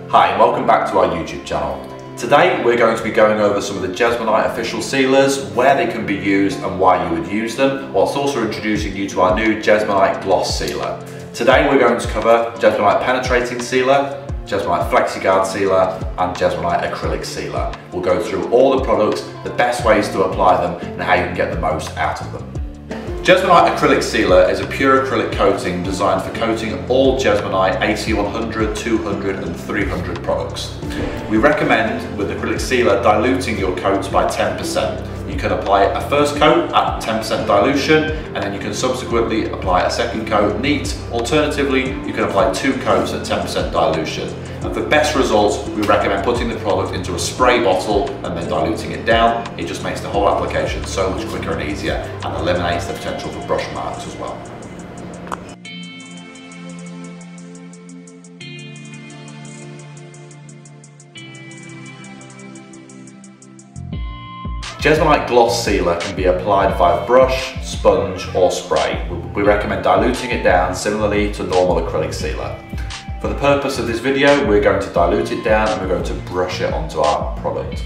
Hi and welcome back to our YouTube channel. Today we're going to be going over some of the Jesmonite official sealers, where they can be used and why you would use them, whilst also introducing you to our new Jesmonite Gloss Sealer. Today we're going to cover Jesmonite Penetrating Sealer, Jesmonite Flexiguard Sealer and Jesmonite Acrylic Sealer. We'll go through all the products, the best ways to apply them and how you can get the most out of them. Jesmonite Acrylic Sealer is a pure acrylic coating designed for coating all Jesmonite AC100, 200 and 300 products. We recommend with Acrylic Sealer diluting your coats by 10%. You can apply a first coat at 10% dilution and then you can subsequently apply a second coat neat. Alternatively, you can apply 2 coats at 10% dilution. And for best results, we recommend putting the product into a spray bottle and then diluting it down. It just makes the whole application so much quicker and easier and eliminates the potential for brush marks as well. Jesmonite Gloss Sealer can be applied via brush, sponge or spray. We recommend diluting it down similarly to normal acrylic sealer. For the purpose of this video, we're going to dilute it down and we're going to brush it onto our product.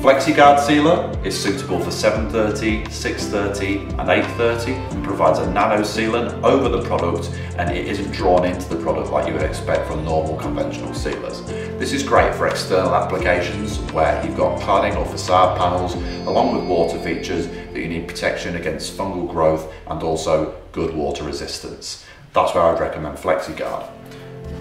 Flexiguard Sealer is suitable for 730, 630 and 830 and provides a nano sealant over the product and it isn't drawn into the product like you would expect from normal conventional sealers. This is great for external applications where you've got cladding or facade panels along with water features that you need protection against fungal growth and also good water resistance. That's where I'd recommend Flexiguard.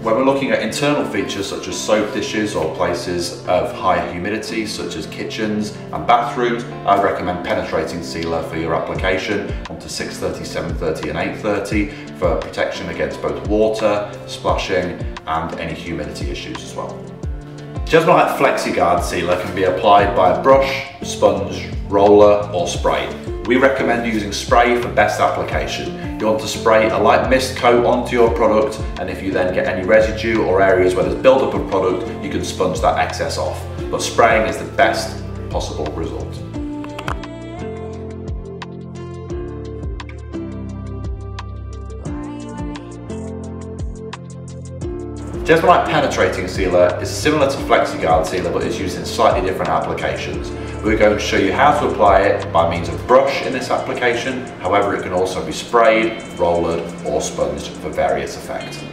When we're looking at internal features such as soap dishes or places of high humidity such as kitchens and bathrooms, I would recommend Penetrating Sealer for your application onto 630, 730 and 830 for protection against both water, splashing and any humidity issues as well. Jesmonite Flexiguard Sealer can be applied by a brush, sponge, roller or spray. We recommend using spray for best application. You want to spray a light mist coat onto your product and if you then get any residue or areas where there's build-up of product, you can sponge that excess off. But spraying is the best possible result. Jesmonite Penetrating Sealer is similar to Flexiguard Sealer but is used in slightly different applications. We're going to show you how to apply it by means of brush in this application, however it can also be sprayed, rolled or sponged for various effect.